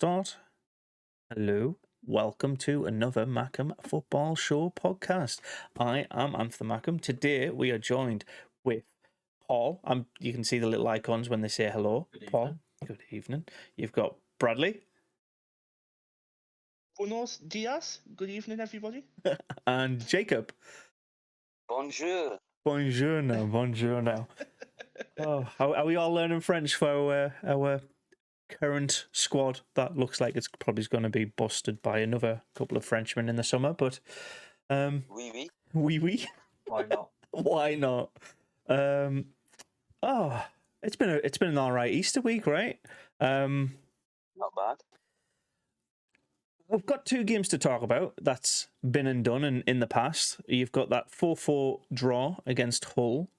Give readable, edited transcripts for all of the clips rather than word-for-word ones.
start. Hello, welcome to another Mackem Football Show podcast. I am Anthony Mackem. Today we are joined with Paul. You can see the little icons when they say hello. Good Paul, evening. good evening. You've got Bradley Buenos dias. Good evening, everybody. and Jacob. Bonjour. Bonjour now, bonjour now. Oh, are we all learning French for our current squad that looks like it's probably going to be busted by another couple of Frenchmen in the summer, but Oui, oui. oui. Why not? Why not? It's been an all right Easter week, right? Not bad. We've got two games to talk about that's been and done in the past. You've got that 4-4 draw against Hull.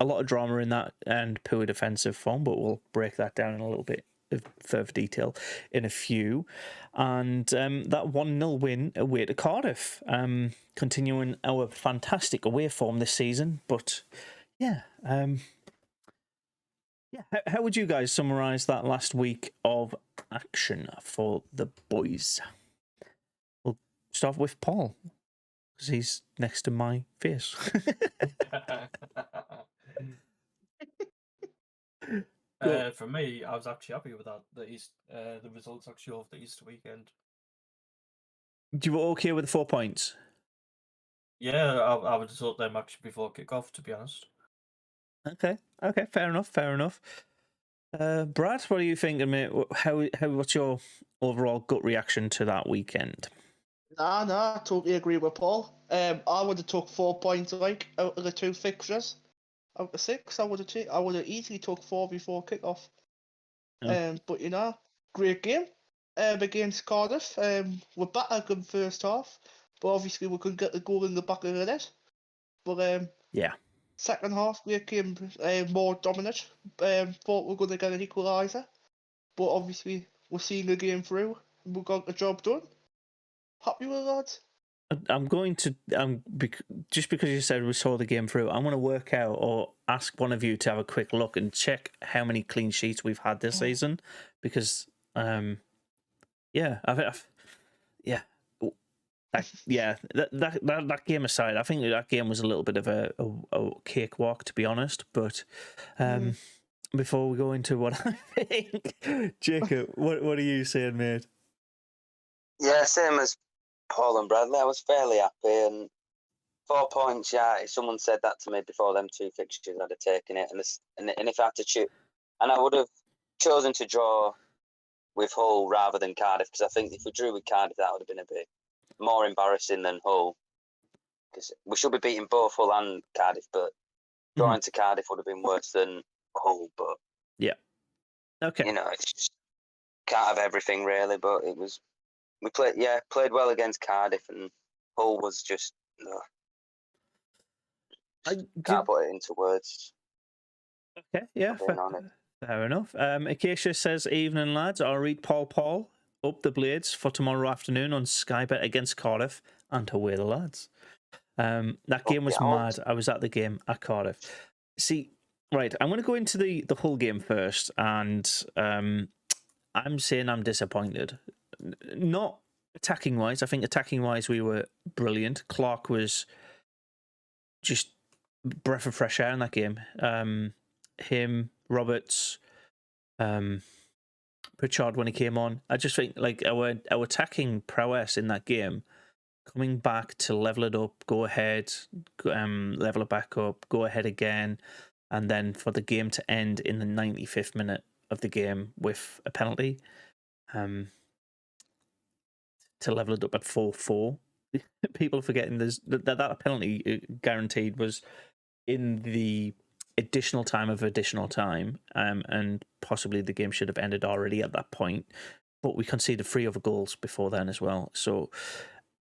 A lot of drama in that and poor defensive form, but we'll break that down in a little bit of further detail in a few. And that 1-0 win away to Cardiff, continuing our fantastic away form this season. But yeah, how would you guys summarise that last week of action for the boys? We'll start with Paul, because he's next to my face. For me, I was actually happy with that. The results actually of the Easter weekend. You were okay with the 4 points? Yeah, I would have thought them actually before kick-off, to be honest. Okay, fair enough. Brad, what are you thinking, mate? What's your overall gut reaction to that weekend? Nah, I totally agree with Paul. I would have took 4 points out of the two fixtures. Out of 6, I would have easily took 4 before kickoff. Oh. But great game. Against Cardiff. We're better than first half, but obviously we couldn't get the goal in the back of the net. But Yeah. second half we came more dominant. Thought we were going to get an equaliser, but obviously we're seeing the game through. We got the job done. Happy with that, lads. I'm going to just because you said we saw the game through, I'm going to work out or ask one of you to have a quick look and check how many clean sheets we've had this season, because that game aside, I think that game was a little bit of a cakewalk, to be honest. But before we go into what I think, Jacob, what are you saying, mate? Yeah, same as Paul and Bradley. I was fairly happy, and 4 points. Yeah, if someone said that to me before them two fixtures, I'd have taken it. And if I had to choose, and I would have chosen to draw with Hull rather than Cardiff, because I think if we drew with Cardiff, that would have been a bit more embarrassing than Hull. Because we should be beating both Hull and Cardiff, but drawing to Cardiff would have been worse than Hull. But yeah, okay, it's just can't have everything really. But it was. We played well against Cardiff, and Hull was just can't put it into words. Okay, yeah, fair enough. Acacia says, "Evening, lads. I'll read Paul up the blades for tomorrow afternoon on Sky Bet against Cardiff and away the lads." That game was mad. I was at the game at Cardiff. See, right, I'm going to go into the Hull game first, and I'm saying I'm disappointed. Not attacking wise. I think attacking wise we were brilliant. Clark was just breath of fresh air in that game. Him, Roberts, Pritchard when he came on. I just think like our attacking prowess in that game, coming back to level it up, go ahead, level it back up, go ahead again, and then for the game to end in the 95th minute of the game with a penalty. To level it up at 4-4. People are forgetting that penalty guaranteed was in the additional time, and possibly the game should have ended already at that point. But we conceded 3 other goals before then as well. So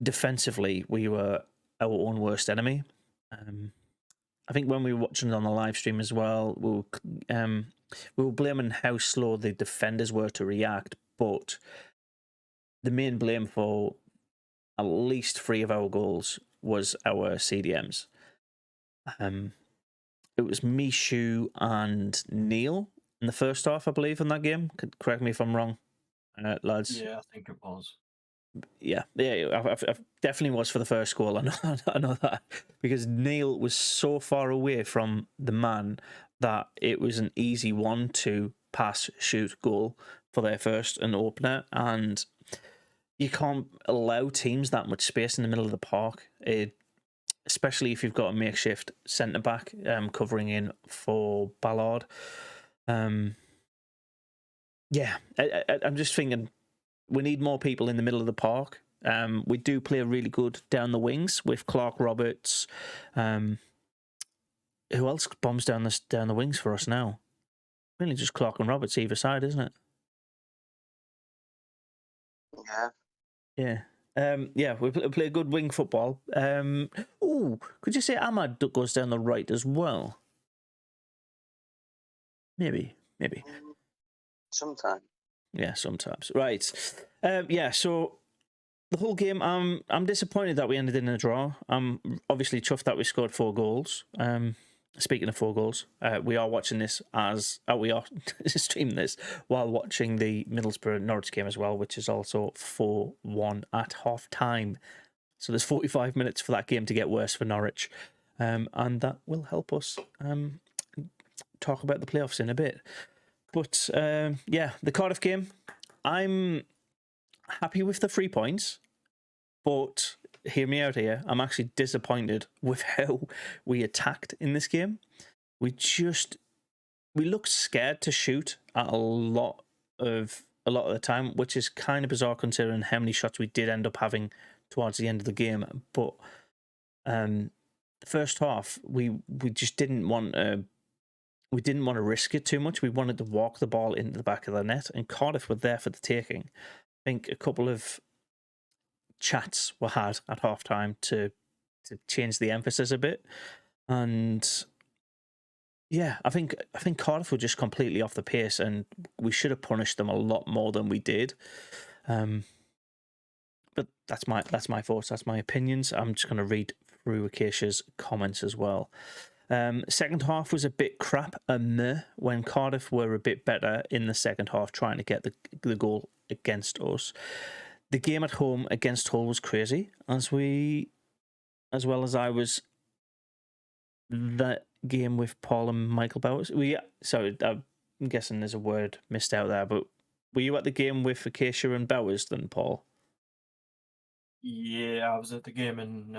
defensively, we were our own worst enemy. I think when we were watching it on the live stream as well, we were blaming how slow the defenders were to react, but the main blame for at least 3 of our goals was our CDMs. It was Mishu and Neil in the first half, I believe, in that game. Correct me if I'm wrong. lads. Yeah, I think it was. Yeah, I definitely was for the first goal. I know that because Neil was so far away from the man that it was an easy 1-2 pass, shoot, goal for their first and opener, and you can't allow teams that much space in the middle of the park, especially if you've got a makeshift centre back covering in for Ballard. I'm just thinking we need more people in the middle of the park. We do play really good down the wings with Clark Roberts. Who else bombs down the wings for us now? Really just Clark and Roberts either side, isn't it? Yeah. Yeah. We play good wing football. Could you say Ahmad goes down the right as well? Maybe. Sometimes. Yeah, sometimes. Right. So the whole game, I'm disappointed that we ended in a draw. I'm obviously chuffed that we scored 4 goals. Speaking of 4 goals, we are watching this we are streaming this while watching the Middlesbrough Norwich game as well, which is also 4-1 at half time. So there's 45 minutes for that game to get worse for Norwich, and that will help us talk about the playoffs in a bit. But the Cardiff game, I'm happy with the 3 points, but hear me out here. I'm actually disappointed with how we attacked in this game. We looked scared to shoot at a lot of the time, which is kind of bizarre considering how many shots we did end up having towards the end of the game. But the first half, we just didn't want to. We didn't want to risk it too much. We wanted to walk the ball into the back of the net, and Cardiff were there for the taking. I think a couple of chats were had at half time to change the emphasis a bit, and I think Cardiff were just completely off the pace, and we should have punished them a lot more than we did. But that's my thoughts, that's my opinions. I'm just going to read through Acacia's comments as well. Second half was a bit crap when Cardiff were a bit better in the second half, trying to get the goal against us. The game at home against Hull was crazy, as well as I was that game with Paul and Michael Bowers. I'm guessing there's a word missed out there, but were you at the game with Acacia and Bowers then, Paul? Yeah, I was at the game, and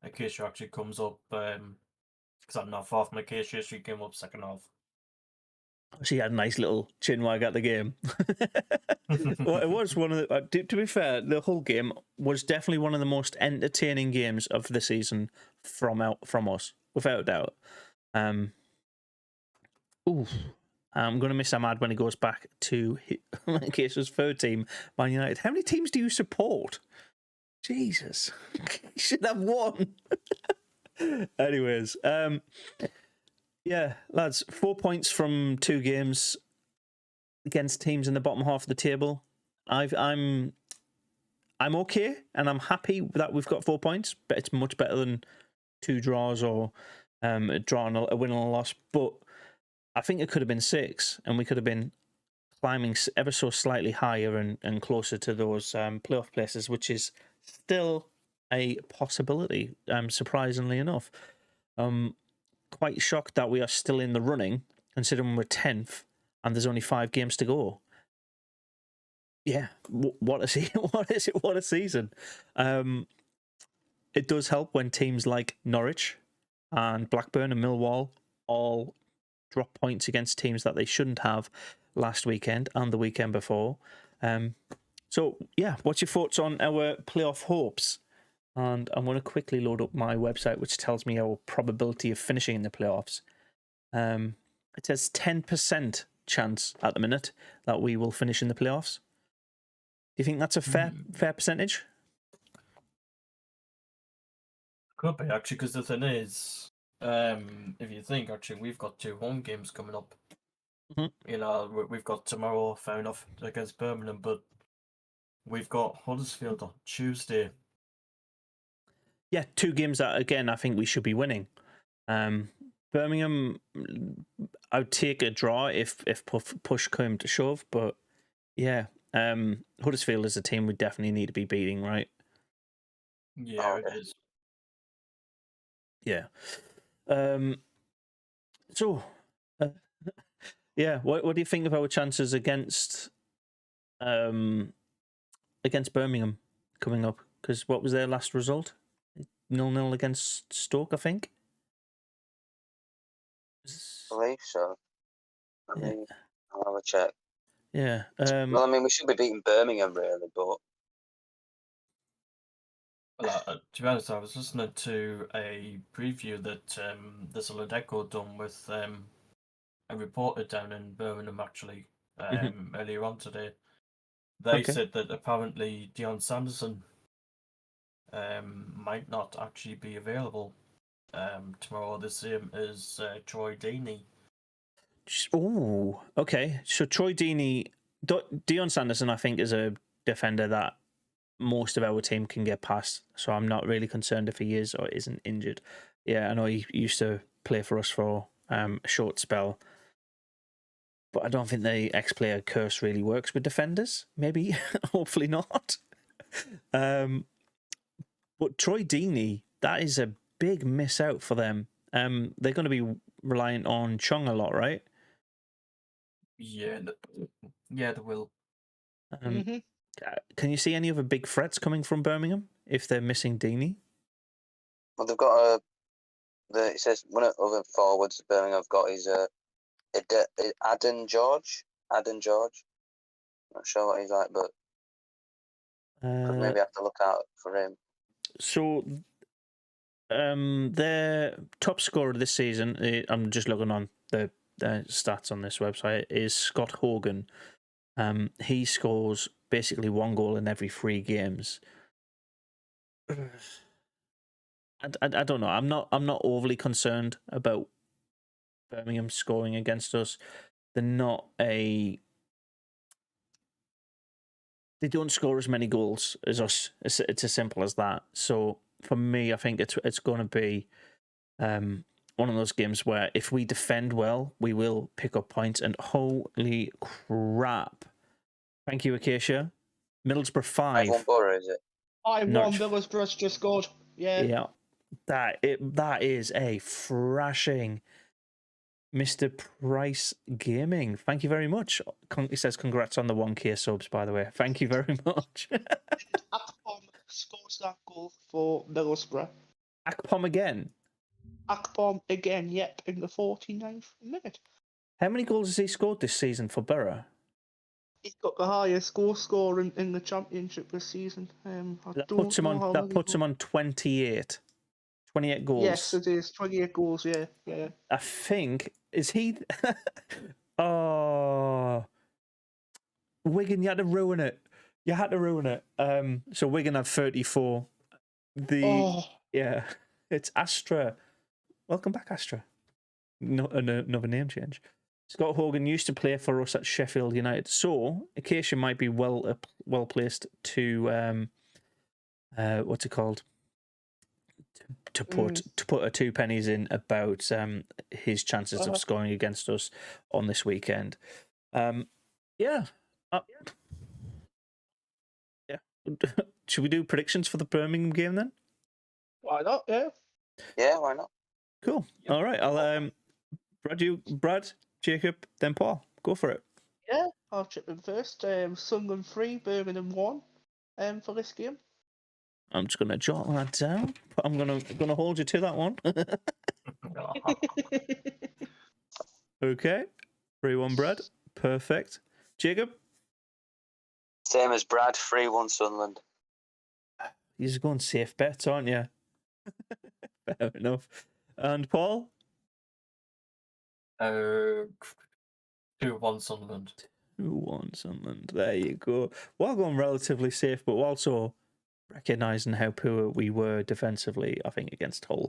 Acacia actually comes up because I'm not far from Acacia. She came up second half. She had a nice little chin wag at the game. Well, it was one of the. To be fair, the whole game was definitely one of the most entertaining games of the season from us, without a doubt. I'm going to miss Ahmad when he goes back to Acacia's third team, Man United. How many teams do you support? Jesus, you should have one. Anyways, lads, 4 points from 2 games against teams in the bottom half of the table. I'm okay, and I'm happy that we've got 4 points, but it's much better than 2 draws or a draw and a win and a loss. But I think it could have been 6, and we could have been climbing ever so slightly higher and closer to those playoff places, which is still a possibility, surprisingly enough. Quite shocked that we are still in the running, considering we're 10th and there's only 5 games to go. Yeah, what a season. It does help when teams like Norwich and Blackburn and Millwall all drop points against teams that they shouldn't have last weekend and the weekend before. So, what's your thoughts on our playoff hopes? And I'm going to quickly load up my website, which tells me our probability of finishing in the playoffs. It says 10% chance at the minute that we will finish in the playoffs. Do you think that's a fair percentage? Could be, actually, because the thing is, if you think, actually, we've got 2 home games coming up. Mm-hmm. You know, we've got tomorrow, fair enough, against Birmingham, but we've got Huddersfield on Tuesday. Yeah, 2 games that, again, I think we should be winning. Birmingham, I would take a draw if push came to shove, but yeah, Huddersfield is a team we definitely need to be beating, right? Yeah, it is. Yeah. So, yeah, what do you think of our chances against Birmingham coming up? Because what was their last result? 0-0 against Stoke, I think. I believe so. I mean, I'll have a check. Yeah. Well, I mean, we should be beating Birmingham, really, but Well, to be honest, I was listening to a preview that the Solideco done with a reporter down in Birmingham, actually, earlier on today. They said that apparently Dion Sanderson might not actually be available tomorrow, the same as Troy Deeney. Oh, okay. So Troy Deeney, Dion Sanderson, I think, is a defender that most of our team can get past. So I'm not really concerned if he is or isn't injured. Yeah, I know he used to play for us for a short spell, but I don't think the ex-player curse really works with defenders. Maybe, hopefully not. But Troy Deeney, that is a big miss out for them. They're going to be reliant on Chong a lot, right? Yeah, they will. Can you see any other big threats coming from Birmingham if they're missing Deeney? well, they've got it says one of the other forwards Birmingham have got is Adam George. Adam George. Not sure what he's like, but could maybe have to look out for him. So, their top scorer this season, I'm just looking on the stats on this website, is Scott Hogan. He scores basically 1 goal in every 3 games. I don't know. I'm not overly concerned about Birmingham scoring against us. They're not They don't score as many goals as us. It's as simple as that. So for me, I think it's going to be one of those games where if we defend well, we will pick up points. And holy crap! Thank you, Acacia. Middlesbrough 5. 5-1 Borough, is it? 5-1 Middlesbrough's just scored. Yeah. Yeah. That is a thrashing. Mr. Price Gaming, thank you very much. He says congrats on the 1K subs, by the way. Thank you very much. Akpom scores that goal for Middlesbrough. Akpom again? Akpom again, yep, in the 49th minute. How many goals has he scored this season for Borough? He's got the highest goal scorer in the Championship this season. That puts him on 28. 28 goals. Yes, it is. 28 goals, yeah. I think, is he... Oh... Wigan, you had to ruin it. So Wigan have 34. Yeah, it's Astra. Welcome back, Astra. Another name change. Scott Hogan used to play for us at Sheffield United, so Acacia might be well placed to what's it called? To put a 2 pennies in about his chances of scoring against us on this weekend. Yeah. Should we do predictions for the Birmingham game then? Why not? Yeah. Yeah, why not? Cool. Yep. All right. I'll Brad, Jacob, then Paul. Go for it. Yeah, I'll chip in first. Sunderland 3, Birmingham 1 for this game. I'm just gonna jot that down. But I'm gonna hold you to that one. Okay. 3-1 Brad. Perfect. Jacob? Same as Brad, 3-1 Sunderland. You're just going safe bets, aren't you? Fair enough. And Paul? 2-1 Sunderland. 2-1 Sunderland. There you go. We're going relatively safe, but we're also recognising how poor we were defensively, I think, against Hull.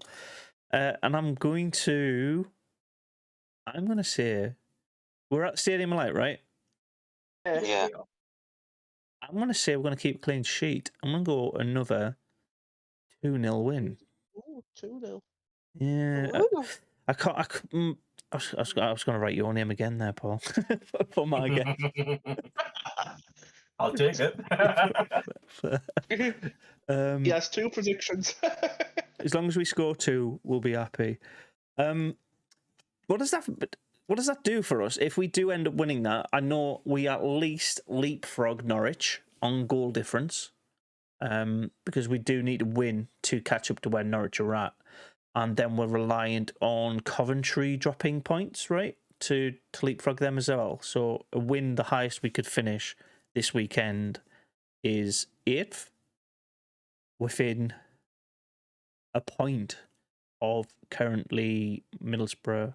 And I'm going to say we're at Stadium of Light, right? Yeah. I'm going to say we're going to keep a clean sheet. I'm going to go another 2-0 win. Ooh, 2-0. Yeah. Ooh. I was going to write your name again there, Paul, for my guess. I'll take it. Yes, 2 predictions. As long as we score 2, we'll be happy. What does that do for us if we do end up winning that? I know we at least leapfrog Norwich on goal difference, because we do need to win to catch up to where Norwich are at, and then we're reliant on Coventry dropping points, right, to leapfrog them as well. So a win, the highest we could finish this weekend, is 8th, within a point of currently Millwall,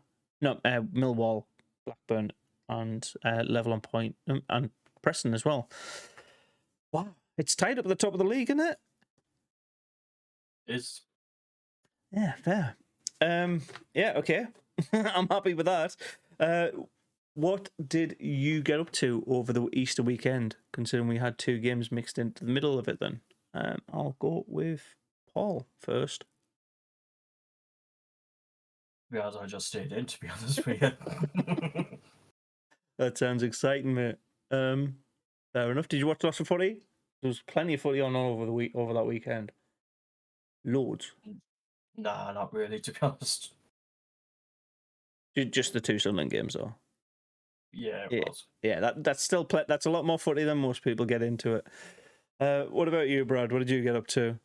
Blackburn, and level on point, and Preston as well. Wow, it's tied up at the top of the league, isn't it? Is Yeah, fair. Yeah, okay. I'm happy with that. What did you get up to over the Easter weekend, considering we had 2 games mixed into the middle of it then? I'll go with Paul first. yeah, I just stayed in, to be honest with you. That sounds exciting, mate. Fair enough. Did you watch lots of footy? There was plenty of footy on over that weekend. Loads. Nah, not really, to be honest. Just the 2 Sunderland games, though. Yeah, it was. Yeah, that's still that's a lot more footy than most people get into it. What about you, Brad? What did you get up to?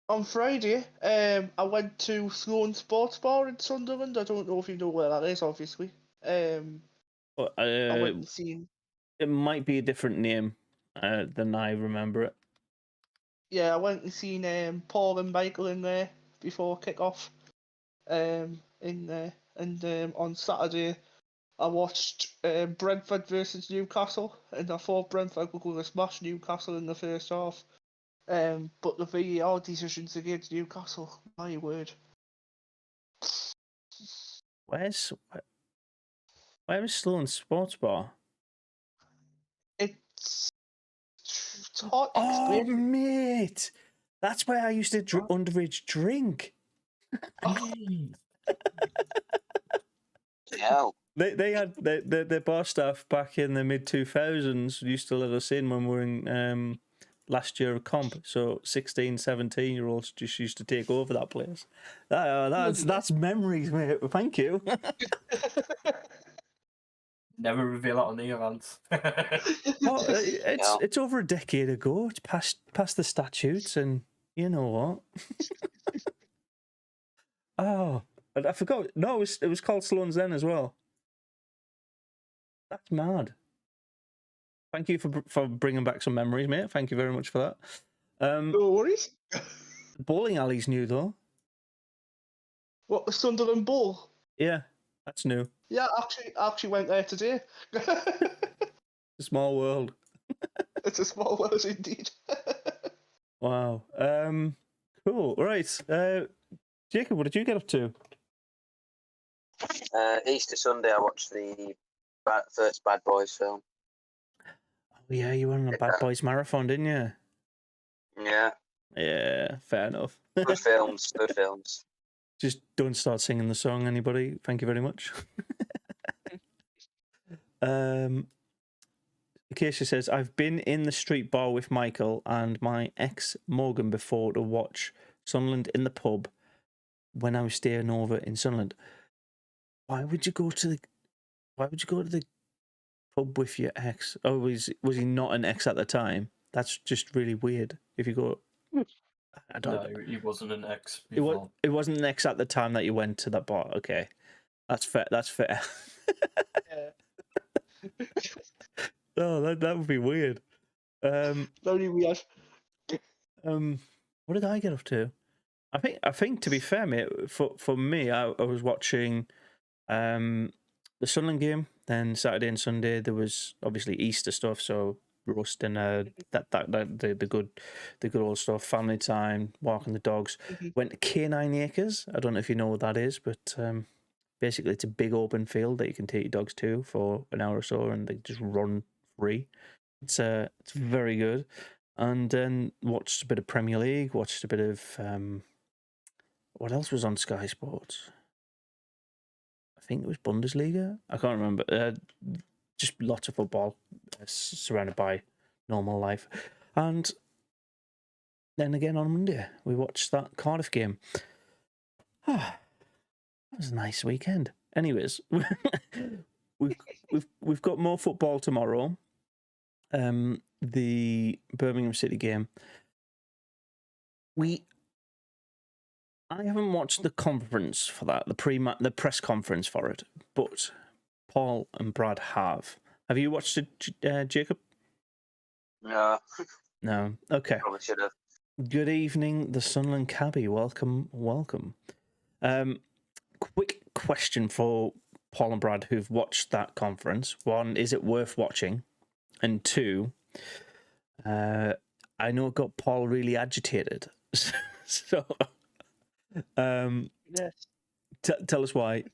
On Friday, I went to Sloan Sports Bar in Sunderland. I don't know if you know where that is, obviously. I went and seen. It might be a different name than I remember it. Yeah, I went and seen Paul and Michael in there before kick-off. In there, and on Saturday, I watched Brentford versus Newcastle, and I thought Brentford were going to smash Newcastle in the first half. But the VAR decisions against Newcastle, my word. Where is Sloan Sports Bar? It's hard to Oh, explain. mate, that's where I used to underage drink. Yeah. They had their bar staff back in the mid-2000s used to let us in when we were in last year of comp. So 16, 17-year-olds just used to take over that place. That's memories, mate. Thank you. Never reveal it on the events. Oh, it's over a decade ago. It's past the statutes, and you know what? Oh, I forgot. No, it was called Sloan's then as well. That's mad. Thank you for bringing back some memories, mate. Thank you very much for that. No worries. Bowling alley's new though. What, the Sunderland Bowl? Yeah, that's new. Yeah, I actually went there today. A small world. It's a small world indeed. Wow. Cool. Right. Jacob, what did you get up to? Easter Sunday, I watched the first Bad Boys film. Oh, yeah, you were on a Bad Boys marathon, didn't you? Yeah. Yeah, fair enough. Good films. Good films. Just don't start singing the song, anybody. Thank you very much. Acacia says, I've been in the street bar with Michael and my ex Morgan before to watch Sunderland in the pub when I was staying over in Sunderland. Why would you go to the pub with your ex? Oh, was he not an ex at the time? That's just really weird. If you go, I don't. No, he wasn't an ex It before. it wasn't an ex at the time that you went to that bar. Okay, that's fair. That's fair. Oh, that would be weird. Very weird. What did I get up to? I think to be fair, mate, for me, I was watching the Sunderland game. Then Saturday and Sunday there was obviously Easter stuff, so roasting the good old stuff, family time, walking the dogs. Mm-hmm. Went to Canine Acres. I don't know if you know what that is, but basically it's a big open field that you can take your dogs to for an hour or so, and they just run free. It's very good. And then watched a bit of Premier League. Watched a bit of what else was on Sky Sports? I think it was Bundesliga. I can't remember. just lots of football, surrounded by normal life. And then again on Monday, we watched that Cardiff game. That was a nice weekend. Anyways, we've got more football tomorrow. The Birmingham City game. I haven't watched the conference for that, the press conference for it, but Paul and Brad have. Have you watched it, Jacob? No, No. Okay. probably should have. Good evening, the Sunderland cabbie. Welcome. Quick question for Paul and Brad who've watched that conference. One, is it worth watching? And two, I know it got Paul really agitated. So, Yes. tell us why.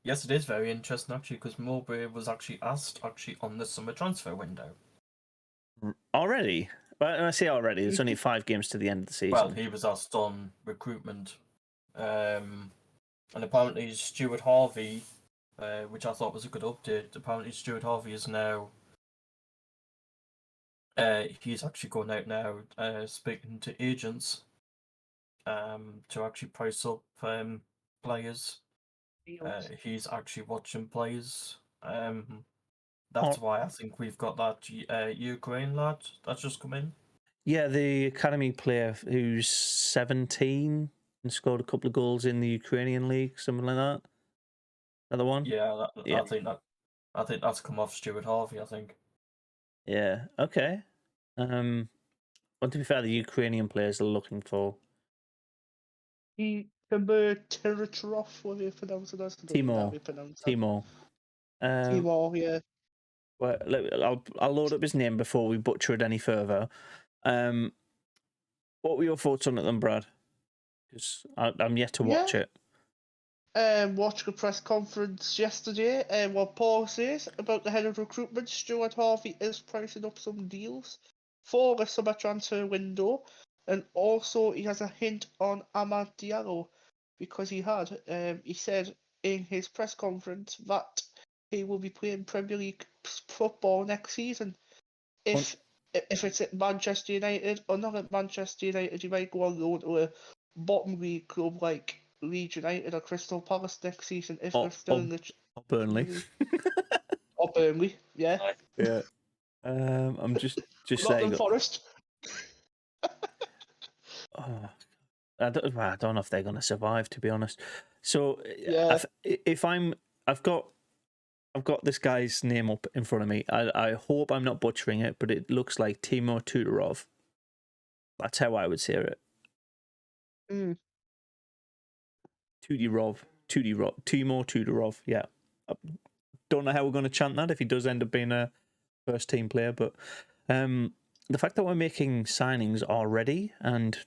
Yes, it is very interesting actually, because Mowbray was actually asked on the summer transfer window. Already? Well, I say already. There's only 5 games to the end of the season. Well, he was asked on recruitment, and apparently Stuart Harvey, which I thought was a good update. Apparently Stuart Harvey is now. He's actually going out now, speaking to agents, to actually price up players. He's actually watching players. That's why I think we've got that Ukraine lad that's just come in. Yeah, the academy player who's 17 and scored a couple of goals in the Ukrainian league, something like that. Another one. Yeah, Yeah. I think that's come off Stuart Harvey. I think. Yeah. Okay. Well, to be fair, the Ukrainian players are looking for Tiratarov, what do you pronounce it as? Timor. Timor, yeah. Well, I'll load up his name before we butcher it any further. What were your thoughts on it then, Brad? Because I'm yet to watch it. Watched the press conference yesterday, and what Paul says about the head of recruitment, Stuart Harvey, is pricing up some deals for the summer transfer window, and also he has a hint on Amad Diallo, because he said in his press conference that he will be playing Premier League football next season. If it's at Manchester United or not at Manchester United, he might go on loan to a bottom league club like Leeds United or Crystal Palace next season if they're still in the or Burnley. or Burnley, yeah. Yeah. I'm just saying. Nottingham Forest. I don't know if they're going to survive, to be honest. So Yeah. I've got this guy's name up in front of me. I hope I'm not butchering it, but it looks like Timur Tudorov. That's how I would say it. Timur Tudorov. Yeah. I don't know how we're going to chant that if he does end up being a first team player, but the fact that we're making signings already and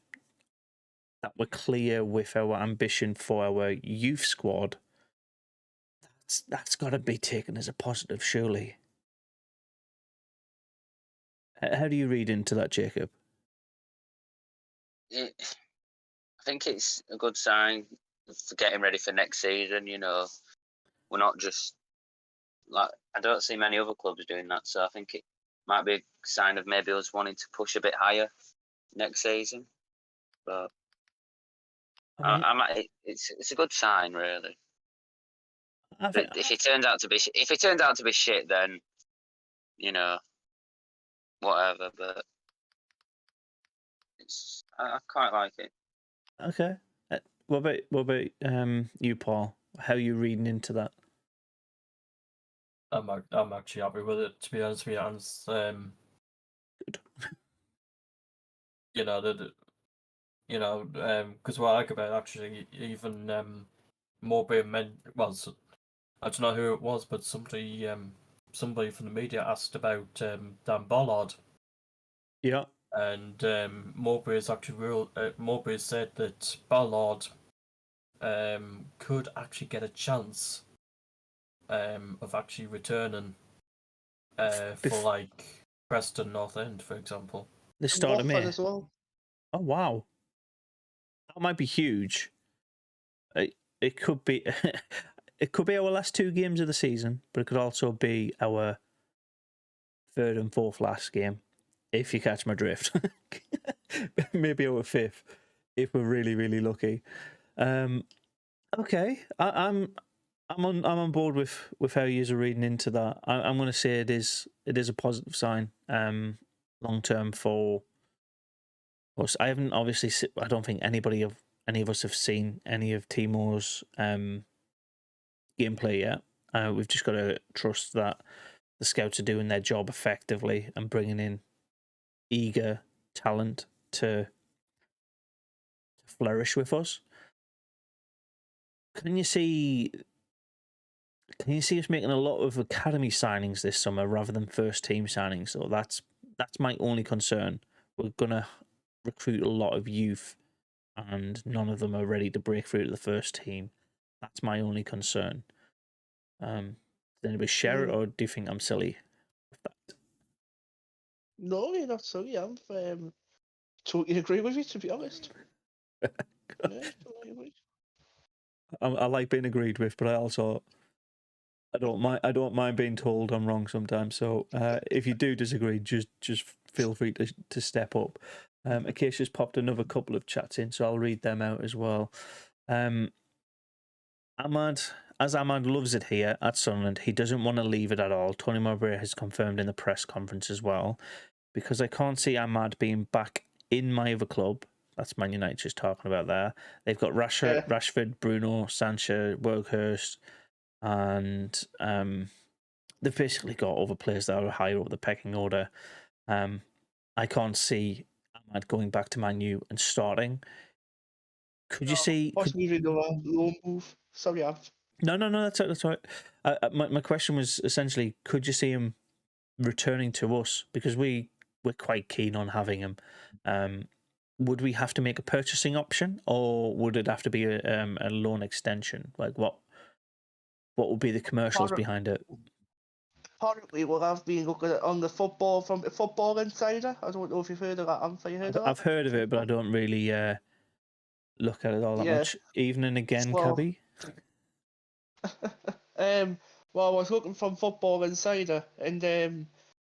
that we're clear with our ambition for our youth squad, that's got to be taken as a positive, surely. How do you read into that, Jacob? I think it's a good sign for getting ready for next season. You know, we're not just like, I don't see many other clubs doing that, so I think it might be a sign of maybe us wanting to push a bit higher next season. But it's a good sign, really. If it turns out to be shit, then you know, whatever. But I quite like it. Okay. What about you, Paul? How are you reading into that? I'm actually happy with it, to be honest with you. Good. Because what I like about it, actually, even Mowbray I don't know who it was, but somebody from the media asked about Dan Ballard. Yeah. And Mowbray said that Ballard could actually get a chance of actually returning for like Preston North End, for example. The start of May as well. Oh wow, that might be huge. it could be it could be our last 2 games of the season, but it could also be our 3rd and 4th last game, if you catch my drift. Maybe our 5th, if we're really, really lucky. Okay, I'm on board with how you're reading into that. I'm going to say it is a positive sign, long term for us. I haven't obviously. I don't think any of us have seen any of Timo's gameplay yet. We've just got to trust that the scouts are doing their job effectively and bringing in eager talent to flourish with us. Can you see us making a lot of academy signings this summer rather than first team signings? So that's my only concern. We're gonna recruit a lot of youth, and none of them are ready to break through to the first team. That's my only concern. Does anybody share it, or do you think I'm silly with that? No, you're not silly. I'm totally agree with you, to be honest. Yeah, totally agree. I like being agreed with, but I don't mind being told I'm wrong sometimes. So if you do disagree, just feel free to step up. Acacia's popped another couple of chats in, so I'll read them out as well. Ahmad loves it here at Sunderland, he doesn't want to leave it at all. Tony Mowbray has confirmed in the press conference as well, because I can't see Ahmad being back in my other club. That's Man United just talking about there. They've got Rashford, Bruno, Sancho, Werghurst, and they've basically got other players that are higher up the pecking order. I can't see Ahmad going back to Man U and starting. Could you see? Possibly even a loan move. Sorry, No, that's right. My question was essentially, could you see him returning to us? Because we're quite keen on having him. Would we have to make a purchasing option, or would it have to be a loan extension? Like what would be the commercials behind it? Apparently, what I've been looking at on the Football Insider. I don't know if you've heard of that. Have you heard of that? I've heard of it, but I don't really look at it all that much. Evening again, Cabby. Well, I was looking from Football Insider, and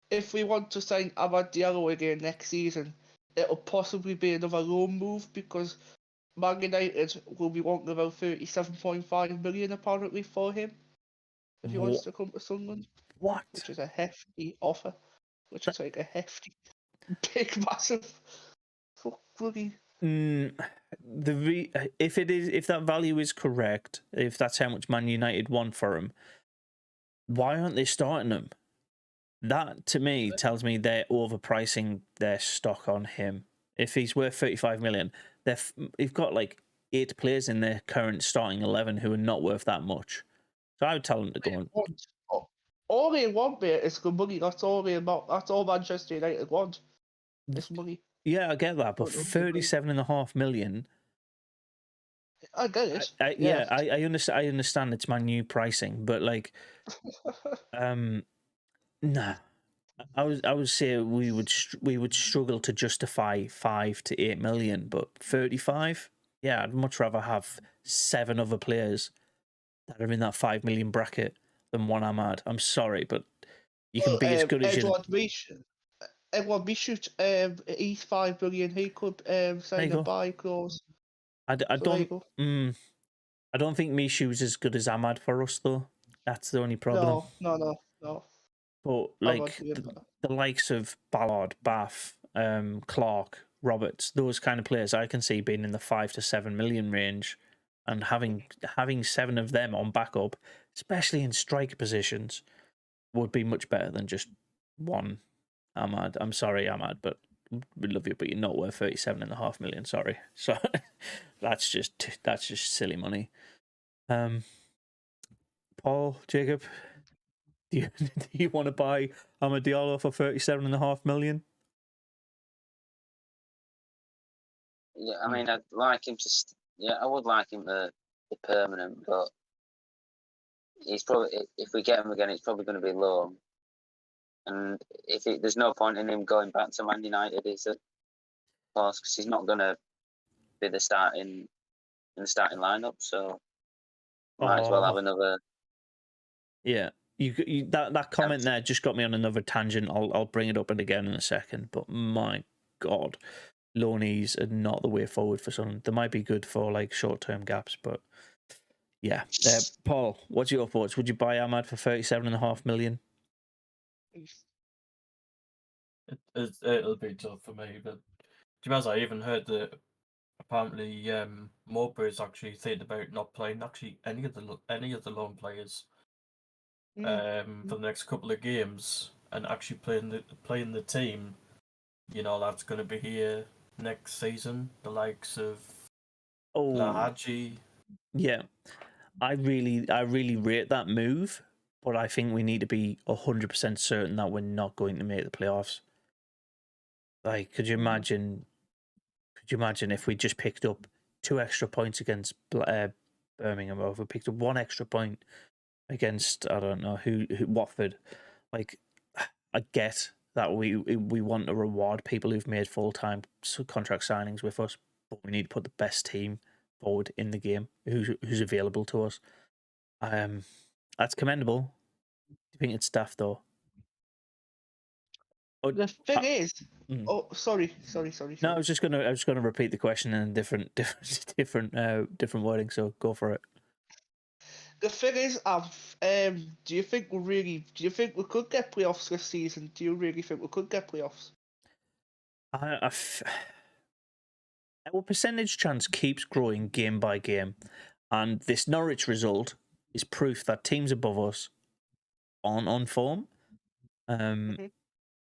if we want to sign Amad Diallo again next season, it'll possibly be another loan move, because Man United will be wanting about 37.5 million apparently for him if he wants to come to Sunderland. What? Which is a hefty offer. Which is like a hefty, big, massive, bloody. If that value is correct, if that's how much Man United want for him, why aren't they starting him? That to me tells me they're overpricing their stock on him. If he's worth 35 million, they've got like 8 players in their current starting 11 who are not worth that much. So I would tell them to go on. All they want, mate, is good money. That's all Manchester United want. Is money. Yeah, I get that, but 37.5 million. I get it. I understand. I understand it's Man U pricing, but like, nah. I would say we would struggle to justify 5 to 8 million, but 35. Yeah, I'd much rather have 7 other players that are in that 5 million bracket than one Ahmad. I'm sorry, but you can be as good as you. Edward Michut, he's 5 million. He could sign a buy clause. I don't think Michu's as good as Ahmad for us, though. That's the only problem. No. But like the likes of Ballard, Bath, Clark, Roberts, those kind of players, I can see being in the 5 to 7 million range, and having 7 of them on backup, especially in striker positions, would be much better than just one Ahmad. I'm sorry, Ahmad, but we love you, but you're not worth 37.5 million. Sorry, so that's just silly money. Paul, Jacob, do you want to buy Amad Diallo for 37.5 million? Yeah, I mean, I'd like him to. I would like him to be permanent, but he's probably, if we get him again, it's probably going to be low. And there's no point in him going back to Man United, is it? Because he's not going to be in the starting lineup. So Might as well have Oh, another. yeah. That comment there just got me on another tangent. I'll bring it up again in a second. But my God, loanees are not the way forward for some. They might be good for like short-term gaps, but yeah. Paul, what's your thoughts? Would you buy Ahmad for 37.5 million? It'll be tough for me, but to be honest, I even heard that apparently Mowbray's actually thinking about not playing actually any of the loan players for the next couple of games and actually playing the team. You know, that's going to be here next season. The likes of Lahaji. Yeah, I really rate that move, but I think we need to be 100% certain that we're not going to make the playoffs. Like, could you imagine if we just picked up 2 extra points against Birmingham, or if we picked up 1 extra point against, I don't know who Watford? Like, I get that we want to reward people who've made full-time contract signings with us, but we need to put the best team forward in the game who's available to us. That's commendable. Do you think it's daft though? Oh, The thing is, oh, sorry. No, I was just gonna repeat the question in different wording. So go for it. The thing is, do you think we could get playoffs this season? Do you really think we could get playoffs? Our percentage chance keeps growing game by game, and this Norwich result is proof that teams above us aren't on form.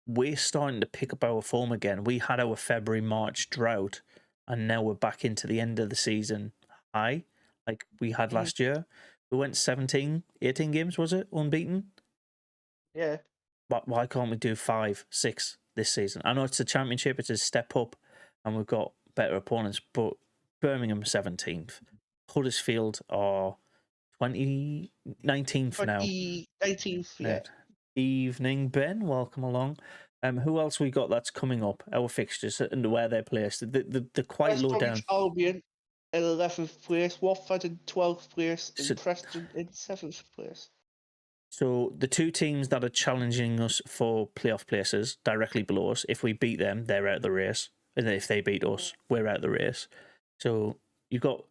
We're starting to pick up our form again. We had our February-March drought, and now we're back into the end of the season high, like we had last year. We went 18 games, was it, unbeaten? Yeah. But why can't we do 5, 6 this season? I know it's a championship, it's a step up, and we've got better opponents, but Birmingham 17th, Huddersfield are 19th now. 19th, yeah. Evening, Ben. Welcome along. Who else we got that's coming up? Our fixtures and where they're placed. They're quite West low Bromwich down. Albion in 11th place, Watford in 12th place, and So- Preston in 7th place. So the 2 teams that are challenging us for playoff places directly below us, if we beat them, they're out of the race. And if they beat us, we're out of the race. So you've got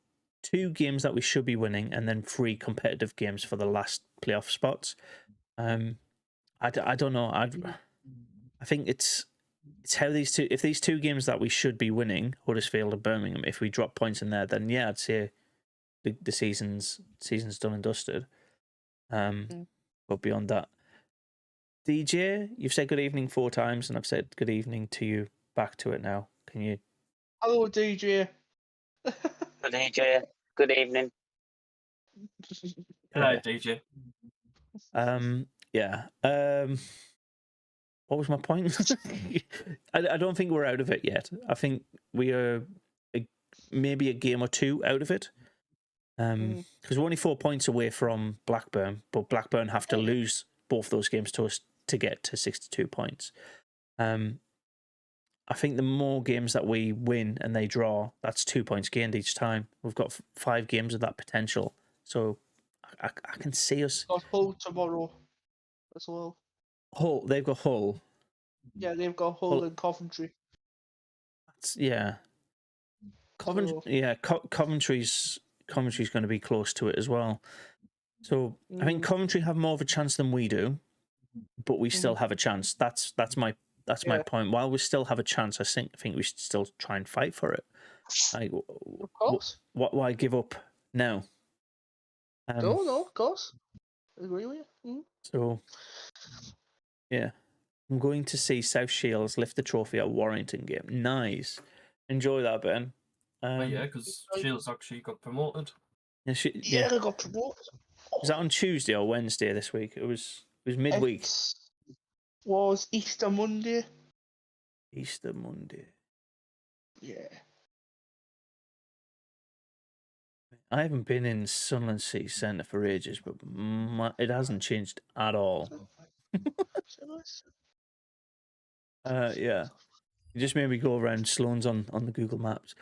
2 games that we should be winning, and then 3 competitive games for the last playoff spots. I don't know. I think it's how these two. If these 2 games that we should be winning, Huddersfield and Birmingham, if we drop points in there, then yeah, I'd say the season's done and dusted. But beyond that, DJ, you've said good evening 4 times, and I've said good evening to you back to it now. Can you? Hello, DJ. Good DJ. Good evening. Hi, DJ. Yeah. What was my point? I don't think we're out of it yet. I think we are maybe a game or 2 out of it. Because we're only 4 points away from Blackburn, but Blackburn have to lose both those games to us to get to 62 points. I think the more games that we win and they draw, that's 2 points gained each time. We've got 5 games of that potential. So I can see us. Got Hull tomorrow as well. Hull, they've got Hull. Yeah, they've got Hull and Coventry. Yeah. Coventry's going to be close to it as well. So I think Coventry have more of a chance than we do, but we still have a chance. That's my point. While we still have a chance, I think we should still try and fight for it. Like, of course. Why give up now? No, of course. I agree with you. So, yeah. I'm going to see South Shields lift the trophy at Warrington game. Nice. Enjoy that, Ben. Yeah, because Shields actually got promoted. Yeah, they got promoted. Was that on Tuesday or Wednesday this week? It was midweek. It was Easter Monday. Easter Monday. Yeah. I haven't been in Sunderland City Centre for ages, but it hasn't changed at all. Yeah. You just made me go around Sloan's on the Google Maps.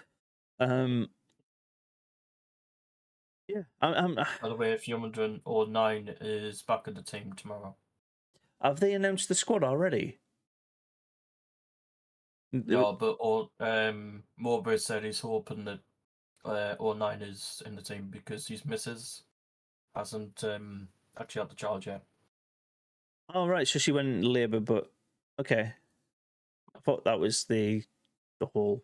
Yeah. By the way, if you're wondering, or 9 is back in the team tomorrow. Have they announced the squad already? No, but Mowbray said he's hoping that O9 is in the team because his missus hasn't actually had the child yet. Oh, right. So she went in labour, but okay. I thought that was the whole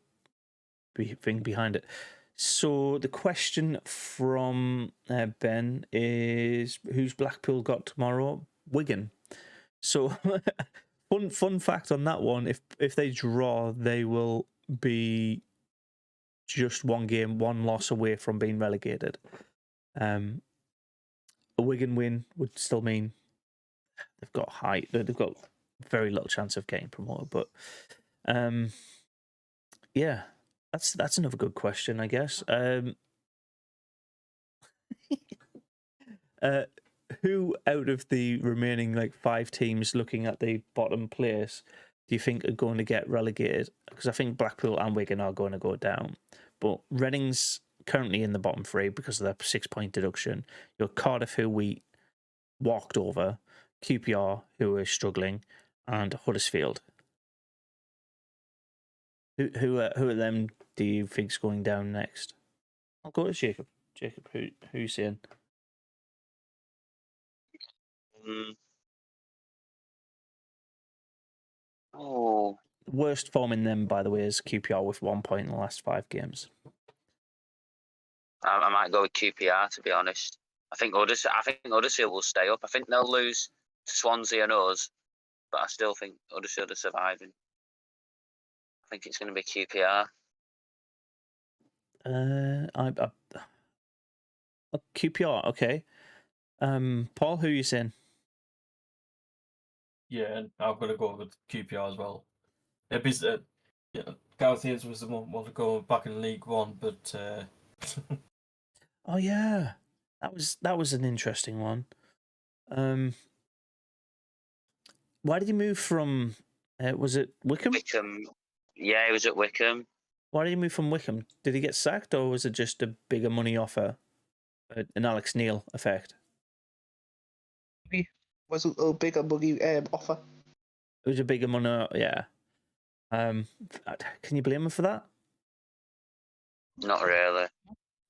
thing behind it. So the question from Ben is, who's Blackpool got tomorrow? Wigan. So fun fact on that one: if they draw, they will be just one game, one loss away from being relegated. A Wigan win would still mean they've got very little chance of getting promoted. But yeah, that's another good question, I guess. Who out of the remaining 5 teams looking at the bottom place do you think are going to get relegated? Because I think Blackpool and Wigan are going to go down, but Reading's currently in the bottom 3 because of their 6-point deduction. Your Cardiff, who we walked over, QPR, who are struggling, and Huddersfield. Who are them? Do you think's going down next? I'll go to Jacob. Jacob, who you saying? Oh, The worst form in them, by the way, is QPR with 1 point in the last 5 games. I might go with QPR, to be honest. I think Huddersfield will stay up. I think they'll lose to Swansea and us, but I still think Huddersfield are surviving. I think it's going to be QPR. QPR, okay. Paul, who are you saying? Yeah, and I'm going to go with QPR as well. Gareth Hales was the one to go back in League One, but Oh yeah, that was an interesting one. Why did he move from? Was it Wickham? Wickham. Yeah, he was at Wickham. Why did he move from Wickham? Did he get sacked, or was it just a bigger money offer? An Alex Neil effect? Was a bigger money offer. It was a bigger money, yeah. Can you blame him for that? Not really.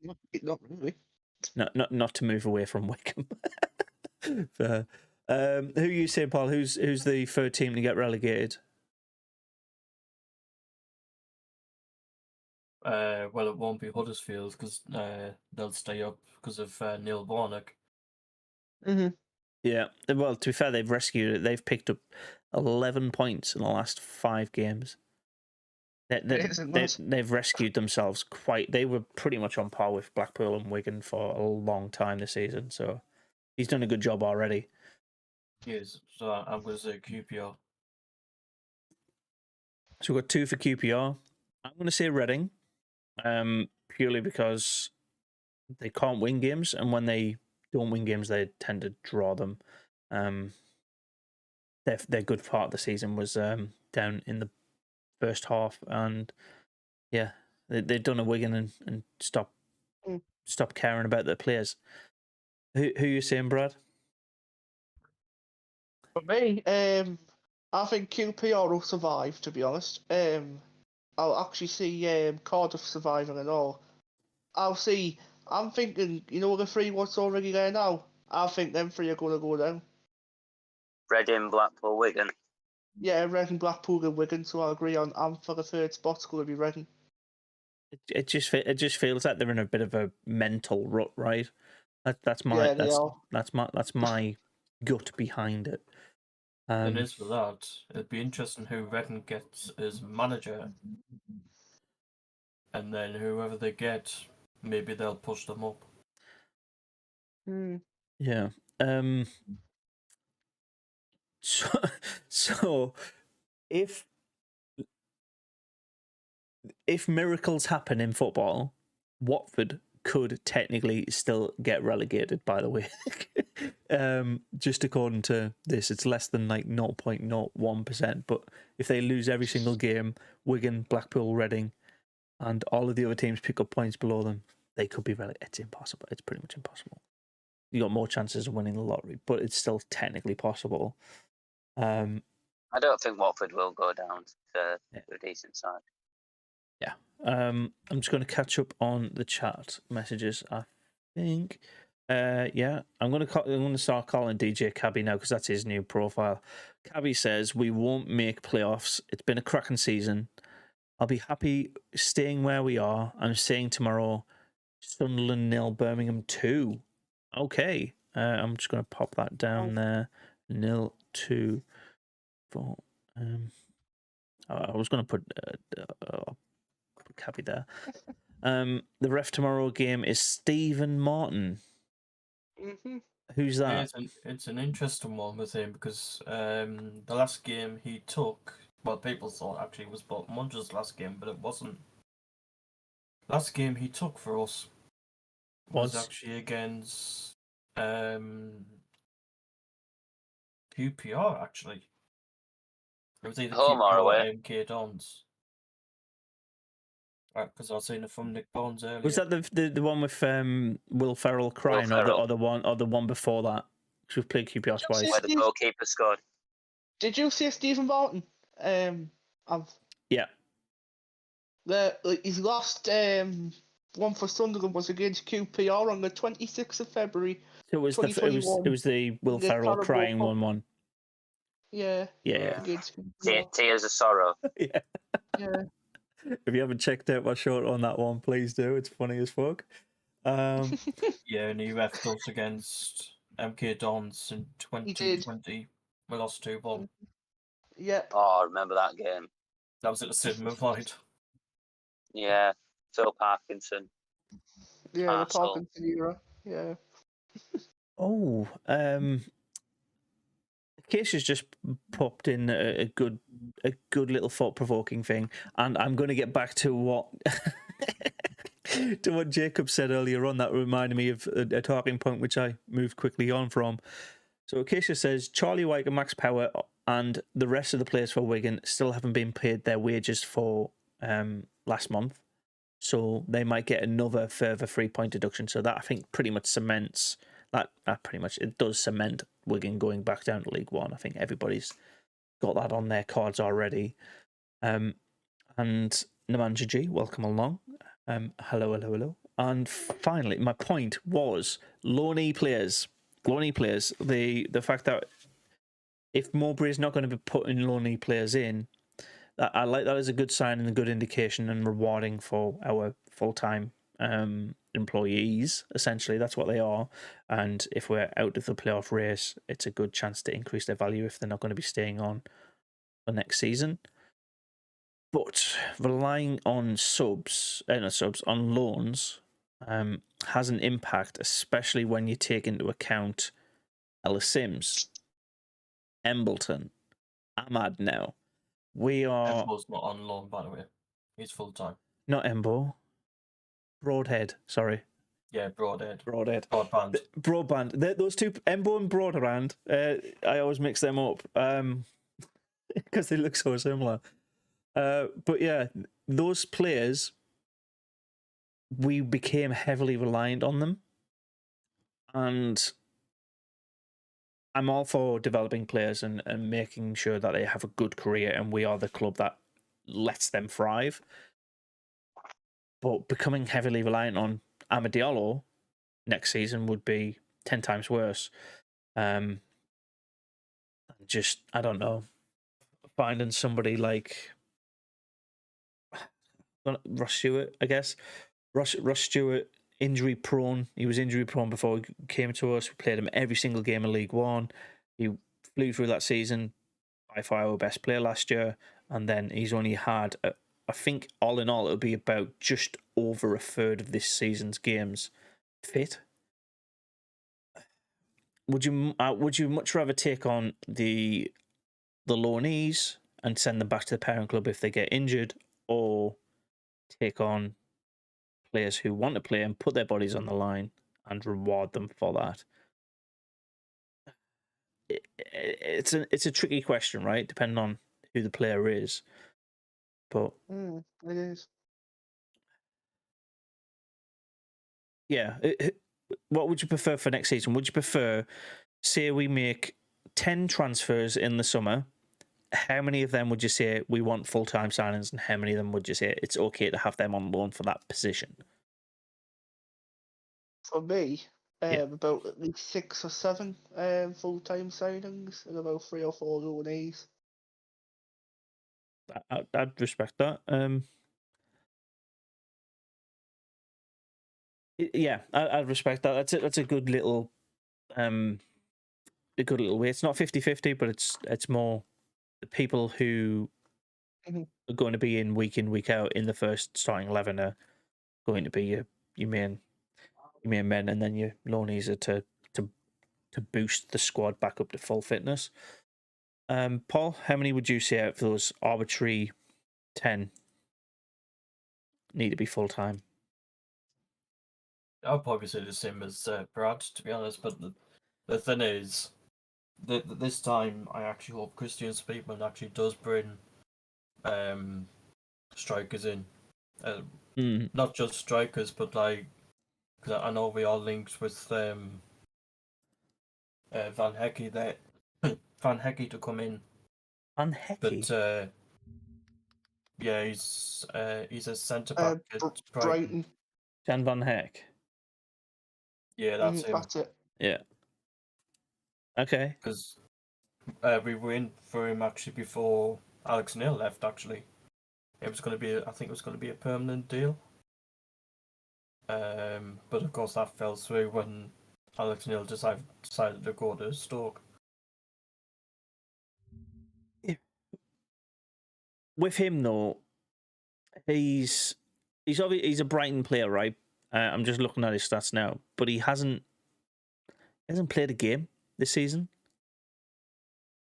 Not really. Not to move away from Wickham. Who are you saying, Paul? Who's the third team to get relegated? Well, it won't be Huddersfield because they'll stay up because of Neil Warnock. Mm-hmm. Yeah. Well, to be fair, they've rescued it. They've picked up 11 points in the last 5 games. They've rescued themselves quite. They were pretty much on par with Blackpool and Wigan for a long time this season. So he's done a good job already. Yes, so I'm going to say QPR. So we've got 2 for QPR. I'm going to say Reading, purely because they can't win games, and when they don't win games, they tend to draw them. Their good part of the season was down in the first half, and yeah, they've done a Wigan and stop caring about their players. Who are you saying, Brad? For me, I think QPR will survive, to be honest. I'll actually see Cardiff surviving and all. I'm thinking, the 3 what's already there now? I think them 3 are going to go down. Reading, Blackpool, Wigan. Yeah, Reading, Blackpool and Wigan, so I agree on. And for the 3rd spot, it's going to be Reading. It just feels like they're in a bit of a mental rut, right? That's my gut behind it. And as for that, it'd be interesting who Reading gets as manager, and then whoever they get, maybe they'll push them up. Yeah. So if miracles happen in football, Watford could technically still get relegated, by the way. Just according to this, it's less than 0.01%. But if they lose every single game, Wigan, Blackpool, Reading, and all of the other teams pick up points below them, they could be relegated. It's impossible. It's pretty much impossible. You got more chances of winning the lottery, but it's still technically possible. I don't think Watford will go down to a decent side. Yeah. I'm just going to catch up on the chat messages. I think. Yeah, I'm going to start calling DJ Cabby now because that's his new profile. Cabby says we won't make playoffs. It's been a cracking season. I'll be happy staying where we are. I'm saying tomorrow, Sunderland 0, Birmingham 2. Okay. I'm just going to pop that down there. 0-2 for. I was going to put Cabby there. The ref tomorrow game is Stephen Martin. Mm-hmm. Who's that? Yeah, it's an interesting one with him because the last game he took, well, people thought actually it was Bob Munger's last game, but it wasn't. Last game he took for us was actually against QPR, actually. It was either Home or QPR or away? MK Dons. Because I was seeing it from Nick Bones earlier. Was that the one with Will Ferrell crying, Ferrell. or the one before that? Because we've played QPR twice. Where the goalkeeper scored. Did you see Stephen Martin? Yeah. His last one for Sunderland was against QPR on the 26th of February. So it was the Will Ferrell crying 1-1. Yeah. Yeah. Against QPR. Tears of sorrow. Yeah. Yeah. If you haven't checked out my short on that one, please do. It's funny as fuck. Yeah, and he refed us against MK Dons in 2020. We lost 2-1. Yep. Oh, I remember that game. That was at the Sidmouth Void. Yeah, Phil Parkinson. Yeah, the Arsenal. Parkinson era. Yeah. Oh, Case has just popped in a good little thought-provoking thing, and I'm going to get back to what to what Jacob said earlier on. That reminded me of a talking point which I moved quickly on from. So Acacia says Charlie White and Max Power and the rest of the players for Wigan still haven't been paid their wages for last month, so they might get another further 3-point deduction. So that I think pretty much cements that. It does cement Wigan going back down to League One. I think everybody's got that on their cards already. And Nemanja G, welcome along. Hello. And finally, my point was loanee players. The fact that if Mowbray is not going to be putting loanee players in, I like that as a good sign and a good indication and rewarding for our full-time employees. Essentially, that's what they are. And if we're out of the playoff race, it's a good chance to increase their value if they're not going to be staying on for next season. But relying on on loans, has an impact, especially when you take into account Ellis Sims, Embleton, Ahmad now. We are... Embo's not on loan, by the way. He's full-time. Not Embo. Broadhead, sorry. Yeah, Broadhead. Broadband. Those two, Embo and Broadband, I always mix them up because they look so similar. But yeah, those players, we became heavily reliant on them. And I'm all for developing players and making sure that they have a good career and we are the club that lets them thrive. But becoming heavily reliant on Amad Diallo next season would be 10 times worse. Just, I don't know, finding somebody like Ross Stewart, I guess. Ross Stewart, injury prone. He was injury prone before he came to us. We played him every single game in League One. He flew through that season, by far our best player last year. And then he's only had, I think, all in all, it'll be about just over a third of this season's games fit. Would you much rather take on the loanees and send them back to the parent club if they get injured, or take on players who want to play and put their bodies on the line and reward them for that? It's a tricky question, right? Depending on who the player is. But it is. Yeah. What would you prefer for next season? Would you prefer, say, we make 10 transfers in the summer? How many of them would you say we want full-time signings, and how many of them would you say it's okay to have them on loan for that position? For me, Yeah. about at least 6 or 7 full-time signings and about 3 or 4 loanees. I'd respect that. Yeah, I'd respect that. That's a good little way. It's not 50-50, but it's more the people who Mhm. are going to be in, week out in the first starting 11 are going to be your main men, and then your loanees are to boost the squad back up to full fitness. Paul, how many would you say out of those arbitrary 10 need to be full time? I'll probably say the same as Brad, to be honest. But the thing is, this time I actually hope Christian Speakman actually does bring strikers in. Not just strikers, but like, because I know we are linked with Van Hecke there. Van Hecke to come in. Van Hecke? But yeah, he's a centre back at Brighton. Brighton. Jan Van Heck. Yeah, that's him. That's it. Yeah. Okay. Because we were in for him actually before Alex Neil left. Actually, it was going to be. I think it was going to be a permanent deal. But of course that fell through when Alex Neil decided to go to Stoke. With him though, he's obviously a Brighton player, right? I'm just looking at his stats now, but he hasn't played a game this season,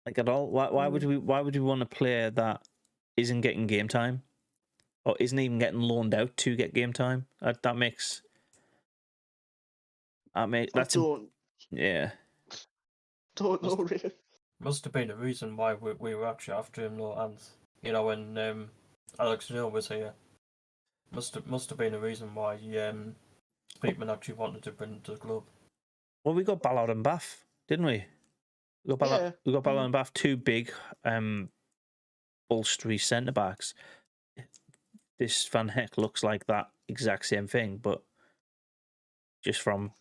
like at all. Why would we want a player that isn't getting game time, or isn't even getting loaned out to get game time? That's yeah. Don't know really. Must have been a reason why we were actually after him, though, and when Alex Neil was here, must have been a reason why Speakman actually wanted to bring him to the club. Well, we got Ballard and Bath, didn't we? We got Ballard and Bath, two big bolstery centre backs. This Van Heck looks like that exact same thing, but just from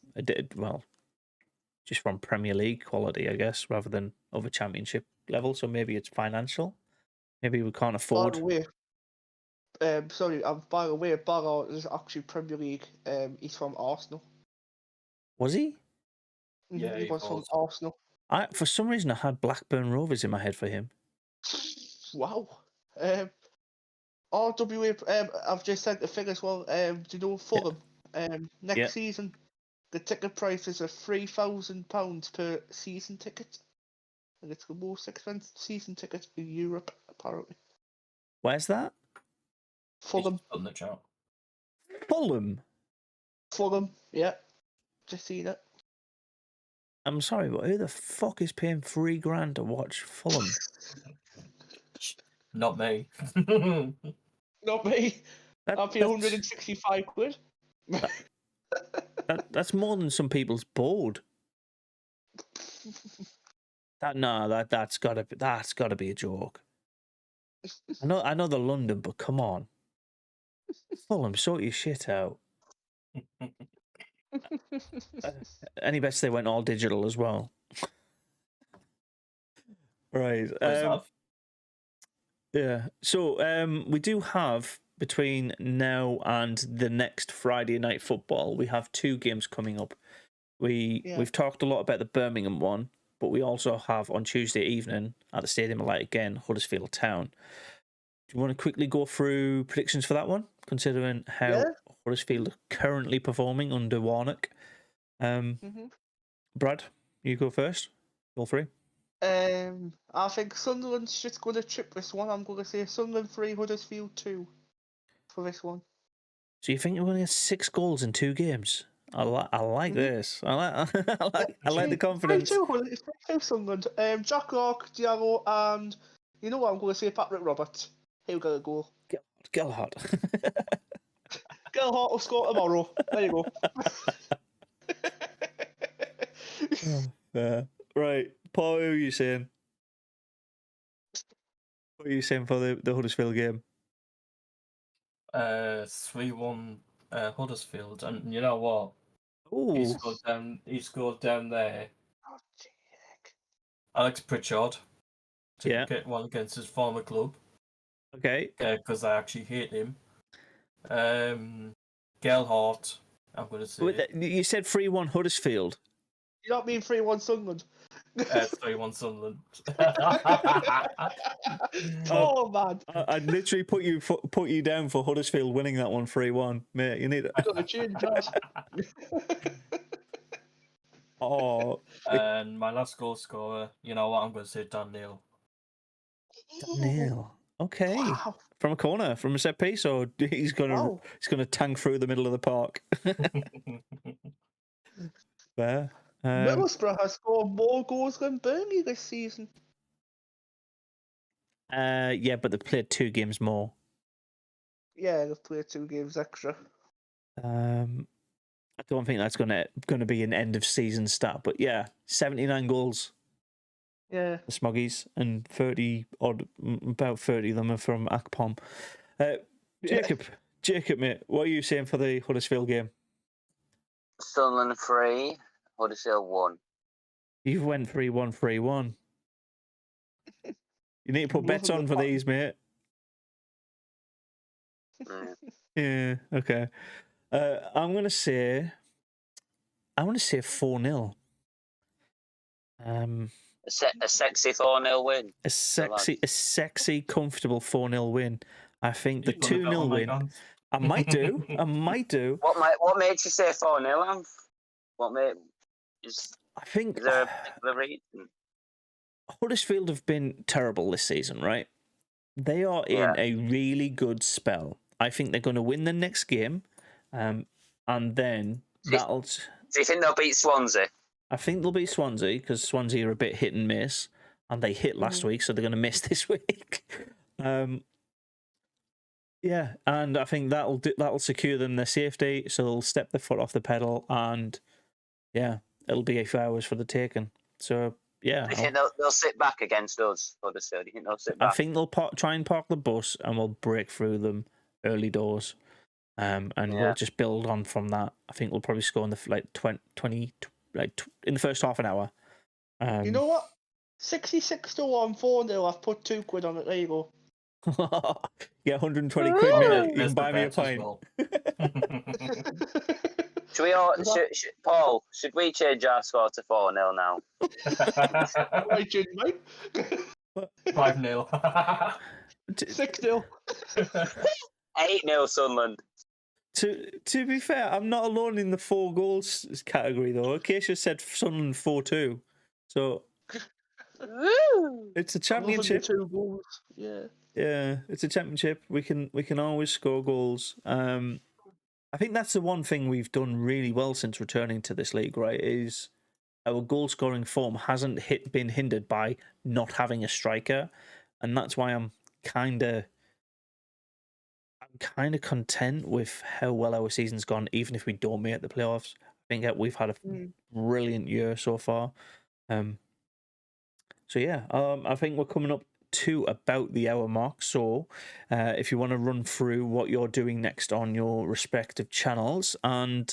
Premier League quality, I guess, rather than over Championship level. So maybe it's financial. Maybe we can't afford. By the way, Ballard is actually Premier League. He's from Arsenal. Was he? Yeah, he was from Arsenal. For some reason, I had Blackburn Rovers in my head for him. Wow. RWA. I've just sent the figure as well. Do you know Fulham? Next season, the ticket prices are £3,000 per season ticket, and it's the most expensive season ticket in Europe, apparently. Where's that? Fulham. On the chart. Fulham. Yeah. Just seen it. I'm sorry, but who the fuck is paying $3,000 to watch Fulham? Not me. Not me. I'll pay 165 quid. That's more than some people's board. That's gotta be a joke. I know they're London, but come on, Fulham, sort your shit out. Any bets they went all digital as well. Right. Yeah. So we do have, between now and the next Friday night football, we have 2 games coming up. We've talked a lot about the Birmingham one, but we also have on Tuesday evening at the Stadium of Light again, Huddersfield Town. Do you want to quickly go through predictions for that one, considering how Huddersfield are currently performing under Warnock? Brad, you go first. All 3. I think Sunderland's just going to chip this one. I'm going to say Sunderland 3, Huddersfield 2 for this one. So you think you're going to get 6 goals in 2 games? I like this. I like the confidence. 3-2 Sunderland. Jack Lark, Diallo, and you know what I'm going to say, Patrick Roberts. He'll get a goal. Gellhardt. Hart will score tomorrow. There you go. Right, Paul, who are you saying? What are you saying for the Huddersfield game? 3-1 Huddersfield, and you know what? He Oh, scored down. He scored down there. Oh, gee, heck. Alex Pritchard to Yeah. get one against his former club okay. because I actually hate him. Gelhardt, I'm going to say. You said 3-1 Huddersfield. You don't mean 3-1 Sunderland? 3-1 Sunderland. Oh, man. I'd literally put you down for Huddersfield winning that one 3-1, mate. You need. Got to change that. Oh, And my last goal scorer, you know what? I'm going to say Dan Neil. Neil. Okay. Wow. From a corner, from a set piece, or he's gonna Wow. tank through the middle of the park. Fair. Middlesbrough has scored more goals than Burnley this season. Yeah, but they played 2 games more. Yeah, they've played 2 games extra. I don't think that's gonna be an end of season stat, but yeah, 79 goals. Yeah. The Smuggies, and 30 odd, about 30 of them are from Akpom. Jacob, mate, what are you saying for the Huddersfield game? Sunderland 3, Huddersfield 1. You've went 3-1, 3-1. You need to put bets on for these, mate. Yeah, okay. I'm gonna say 4-0. A sexy 4-0 win. A sexy, comfortable 4-0 win. I think the You wanna bet 2-0 on my win. guns? I might do. What makes you say 4-0, Anf? What made is I think there a particular reason? Huddersfield have been terrible this season, right? They are in a really good spell. I think they're going to win the next game, and then that'll. Do you think they'll beat Swansea? I think they'll beat Swansea because Swansea are a bit hit and miss, and they hit last week, so they're going to miss this week. Yeah, and I think that'll secure them their safety, so they'll step their foot off the pedal, and yeah, it'll be a few hours for the taking. So yeah, Do you think they'll sit back against us, Huddersfield? Do you think they'll sit back? I think they'll try and park the bus, and we'll break through them early doors, and we'll just build on from that. I think we'll probably score in the 20 in the first half an hour. You know what? 66-1, 4-0. I've put £2 on it. There you go. Yeah, 120 quid, mate. You There's can buy the me a bet as pint. well. Should we all, Paul? Should we change our score to 4-0 now? Right, Jim, mate. 5-0. 6-0. 8-0 Sunderland. To be fair, I'm not alone in the 4 goals category though. Acacia said Sunderland 4-2, so it's a championship. 2 goals. Yeah. Yeah, it's a championship. We can always score goals. I think that's the one thing we've done really well since returning to this league, right? Is our goal scoring form hasn't been hindered by not having a striker, and that's why I'm kind of content with how well our season's gone, even if we don't make the playoffs. I think we've had a brilliant year so far. So yeah, I think we're coming up to about the hour mark. So if you want to run through what you're doing next on your respective channels, and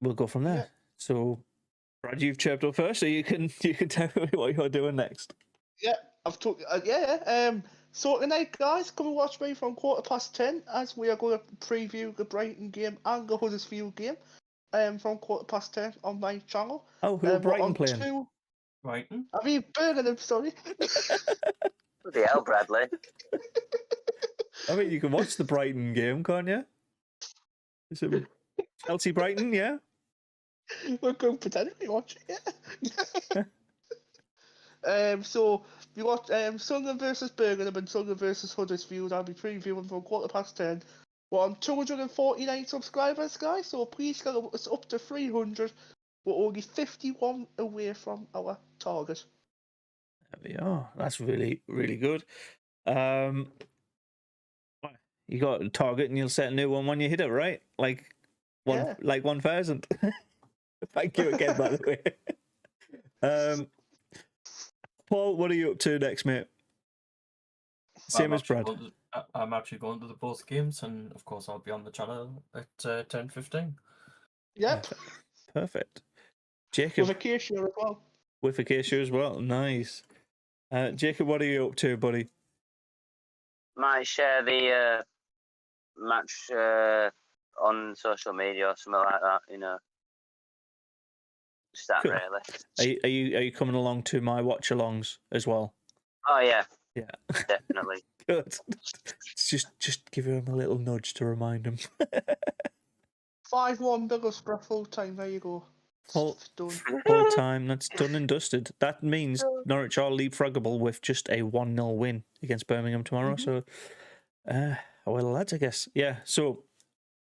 we'll go from there. Yeah. So Brad, you've chirped up first, so you can tell me what you're doing next. Yeah, I've talked. So tonight, guys, come and watch me from 10:15 as we are going to preview the Brighton game and the Huddersfield game. From 10:15 on my channel. Oh, who are Brighton playing? Brighton. I mean Birmingham, sorry. Bloody hell, Bradley. I mean, you can watch the Brighton game, can't you? Is it Chelsea Brighton? Yeah. We're going to potentially watch it. Yeah. So we watch Sunderland versus Birmingham and Sunderland versus Huddersfield. I'll be previewing from 10:15. We're on 249 subscribers, guys. So please get us up to 300. We're only 51 away from our target. There we are. That's really, really good. You got a target and you'll set a new one when you hit it, right? Like 1,000. Thank you again, by the way. Paul, what are you up to next, mate? Same as Brad. I'm actually going to the both games, and of course I'll be on the channel at 10:15. Yep. Perfect. Jacob. With Acacia as well. With Acacia as well. Nice. Jacob, what are you up to, buddy? Might share the match on social media or something like that, you know. Just that, Cool. really. Are you coming along to my watch-alongs as well? Oh, yeah. Yeah. Definitely. Good. Just give him a little nudge to remind him. 5-1 Middlesbrough full time. There you go. Full time. That's done and dusted. That means Norwich are leapfroggable with just a 1-0 win against Birmingham tomorrow. So, well, lads, I guess. Yeah. So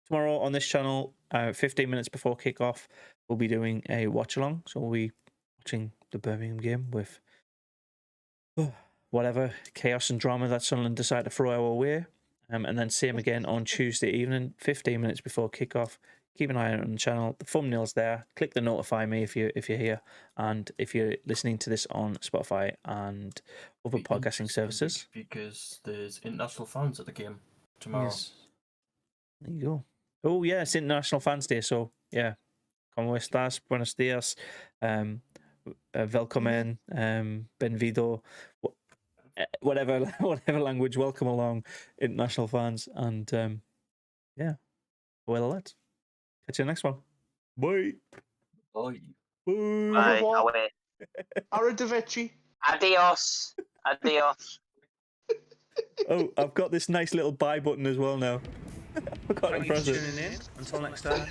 tomorrow on this channel, 15 minutes before kickoff, we'll be doing a watch along. So we'll be watching the Birmingham game with whatever chaos and drama that Sunderland decide to throw our way. And then same again on Tuesday evening, 15 minutes before kickoff. Keep an eye out on the channel. The thumbnail's there. Click the notify me if you're here, and if you're listening to this on Spotify and other podcasting services. Because there's international fans at the game tomorrow. Yes. There you go. Oh yeah, it's International Fans Day. So yeah, como estás? Buenos días. Welcome. Benvido. Whatever language. Welcome along, international fans, and yeah. Well, let's catch you next one. Bye. Bye. Bye. Away. Arrivederci. Adios. Adios. Oh, I've got this nice little buy button as well now. I forgot to press it. Thanks for tuning in. Until next time.